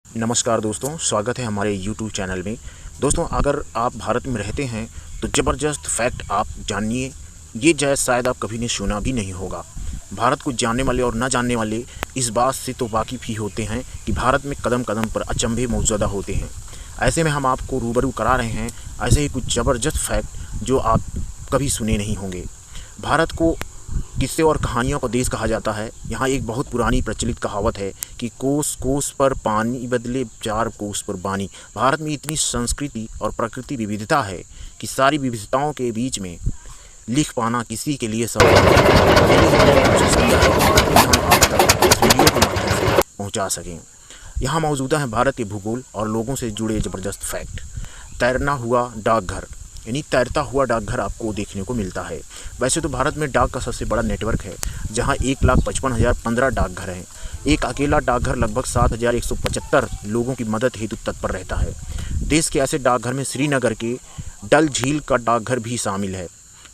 नमस्कार दोस्तों, स्वागत है हमारे YouTube चैनल में। दोस्तों, अगर आप भारत में रहते हैं तो ज़बरदस्त फैक्ट आप जानिए। ये शायद आप कभी ने सुना भी नहीं होगा। भारत को जानने वाले और न जानने वाले इस बात से तो वाकिफ़ ही होते हैं कि भारत में कदम कदम पर अचंभे मौजूदा होते हैं। ऐसे में हम आपको रूबरू करा रहे हैं ऐसे ही कुछ ज़बरदस्त फैक्ट जो आप कभी सुने नहीं होंगे। भारत को किस्से और कहानियों का देश कहा जाता है। यहाँ एक बहुत पुरानी प्रचलित कहावत है कि कोस कोस पर पानी बदले 4 कोस पर बानी। भारत में इतनी संस्कृति और प्रकृति विविधता है कि सारी विविधताओं के बीच में लिख पाना किसी के लिए संभव नहीं। हमने कोशिश किया है कि हम आप तक इस वीडियो के माध्यम से पहुँचा सकें। यहाँ मौजूदा है भारत के भूगोल और लोगों से जुड़े ज़बरदस्त फैक्ट। तैरना हुआ डाकघर, यानी तैरता हुआ डाकघर आपको देखने को मिलता है। वैसे तो भारत में डाक का सबसे बड़ा नेटवर्क है, जहां 1,55,015 डाकघर हैं। एक अकेला डाकघर लगभग 7,175 लोगों की मदद हेतु तत्पर रहता है। देश के ऐसे डाकघर में श्रीनगर के डल झील का डाकघर भी शामिल है।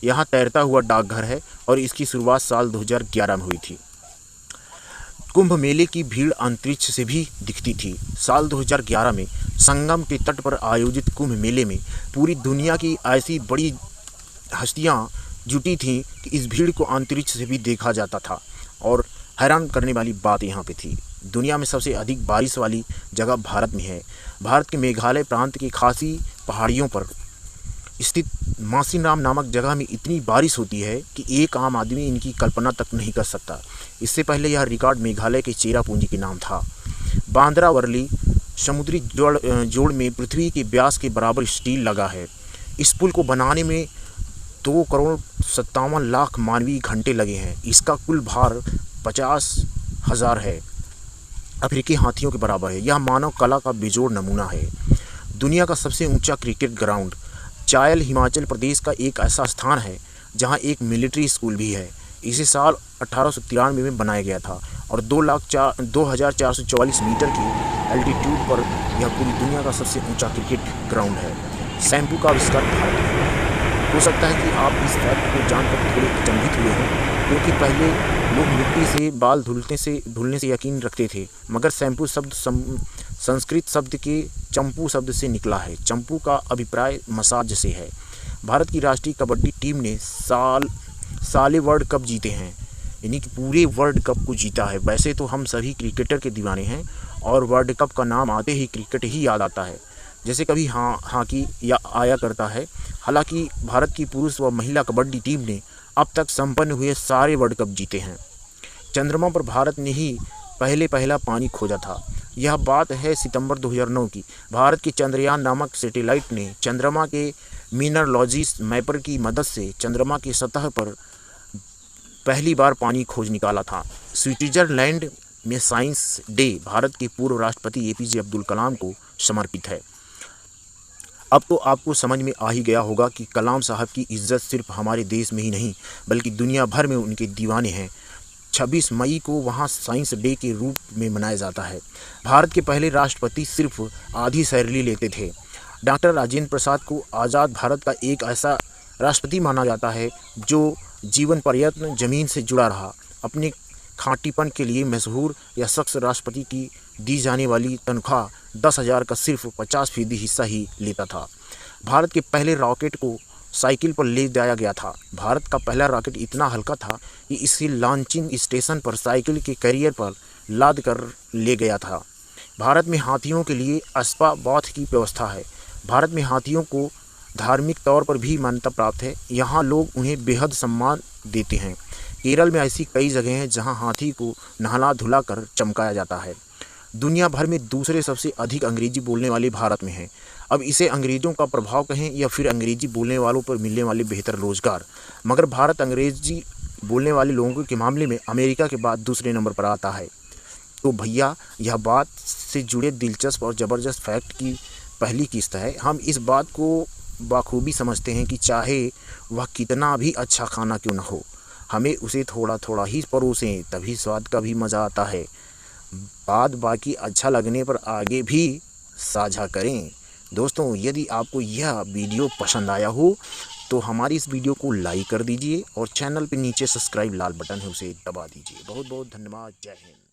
यहाँ तैरता हुआ डाकघर है और इसकी शुरुआत साल 2011 में हुई थी। कुंभ मेले की भीड़ अंतरिक्ष से भी दिखती थी। साल 2011 में संगम के तट पर आयोजित कुंभ मेले में पूरी दुनिया की ऐसी बड़ी हस्तियां जुटी थीं कि इस भीड़ को अंतरिक्ष से भी देखा जाता था। और हैरान करने वाली बात यहाँ पे थी, दुनिया में सबसे अधिक बारिश वाली जगह भारत में है। भारत के मेघालय प्रांत की खासी पहाड़ियों पर स्थित मासीराम नामक जगह में इतनी बारिश होती है कि एक आम आदमी इनकी कल्पना तक नहीं कर सकता। इससे पहले यह रिकॉर्ड मेघालय के चेरापूंजी के नाम था। बांद्रा वर्ली समुद्री जोड़ में पृथ्वी के व्यास के बराबर स्टील लगा है। इस पुल को बनाने में 2,57,00,000 मानवीय घंटे लगे हैं। इसका कुल भार 50,000 है, अफ्रीकी हाथियों के बराबर है। यह मानव कला का बेजोड़ नमूना है। दुनिया का सबसे ऊंचा क्रिकेट ग्राउंड चायल हिमाचल प्रदेश का एक ऐसा स्थान है जहां एक मिलिट्री स्कूल भी है। इसे साल 1893 में बनाया गया था और 2,444 मीटर की एल्टीट्यूड पर यह पूरी दुनिया का सबसे ऊंचा क्रिकेट ग्राउंड है। शैम्पू का आविष्कार भारत में। हो सकता है कि आप इस फैक्ट को जानकर थोड़े अचंभित हुए हों, क्योंकि पहले लोग मिट्टी से बाल धुलने से यकीन रखते थे, मगर शैम्पू शब्द संस्कृत शब्द के चंपू शब्द से निकला है। चंपू का अभिप्राय मसाज से है। भारत की राष्ट्रीय कबड्डी टीम ने साले वर्ल्ड कप जीते हैं, यानी कि पूरे वर्ल्ड कप को जीता है। वैसे तो हम सभी क्रिकेटर के दीवाने हैं और वर्ल्ड कप का नाम आते ही क्रिकेट ही याद आता है, जैसे कभी हॉकी या आया करता है। हालांकि भारत की पुरुष व महिला कबड्डी टीम ने अब तक संपन्न हुए सारे वर्ल्ड कप जीते हैं। चंद्रमा पर भारत ने ही पहला पानी खोजा था। यह बात है सितंबर 2009 की। भारत के चंद्रयान नामक सैटेलाइट ने चंद्रमा के मिनरलॉजिस्ट मैपर की मदद से चंद्रमा की सतह पर पहली बार पानी खोज निकाला था। स्विट्जरलैंड में साइंस डे भारत के पूर्व राष्ट्रपति APJ अब्दुल कलाम को समर्पित है। अब तो आपको समझ में आ ही गया होगा कि कलाम साहब की इज्जत सिर्फ हमारे देश में ही नहीं बल्कि दुनिया भर में उनके दीवाने हैं। 26 मई को वहाँ साइंस डे के रूप में मनाया जाता है। भारत के पहले राष्ट्रपति सिर्फ आधी सैलरी लेते थे। डॉक्टर राजेंद्र प्रसाद को आज़ाद भारत का एक ऐसा राष्ट्रपति माना जाता है जो जीवन पर्यंत जमीन से जुड़ा रहा। अपने खाटीपन के लिए मशहूर यह शख्स राष्ट्रपति की दी जाने वाली तनख्वाह 10,000 का सिर्फ 50% हिस्सा ही लेता था। भारत के पहले रॉकेट को साइकिल पर ले जाया गया था। भारत का पहला रॉकेट इतना हल्का था कि इसे लॉन्चिंग स्टेशन पर साइकिल के कैरियर पर लाद कर ले गया था। भारत में हाथियों के लिए अस्पा बौथ की व्यवस्था है। भारत में हाथियों को धार्मिक तौर पर भी मान्यता प्राप्त है। यहाँ लोग उन्हें बेहद सम्मान देते हैं। केरल में ऐसी कई जगह हैं जहाँ हाथी को नहला धुला कर चमकाया जाता है। दुनिया भर में दूसरे सबसे अधिक अंग्रेजी बोलने वाले भारत में हैं। अब इसे अंग्रेज़ों का प्रभाव कहें या फिर अंग्रेजी बोलने वालों पर मिलने वाले बेहतर रोजगार, मगर भारत अंग्रेजी बोलने वाले लोगों के मामले में अमेरिका के बाद दूसरे नंबर पर आता है। तो भैया, यह बात से जुड़े दिलचस्प और ज़बरदस्त फैक्ट की पहली किस्त है। हम इस बात को बाखूबी समझते हैं कि चाहे वह कितना भी अच्छा खाना क्यों न हो, हमें उसे थोड़ा थोड़ा ही परोसें, तभी स्वाद का भी मज़ा आता है। बाकी अच्छा लगने पर आगे भी साझा करें। दोस्तों, यदि आपको यह वीडियो पसंद आया हो तो हमारी इस वीडियो को लाइक कर दीजिए और चैनल पे नीचे सब्सक्राइब लाल बटन है उसे दबा दीजिए। बहुत बहुत धन्यवाद। जय हिंद।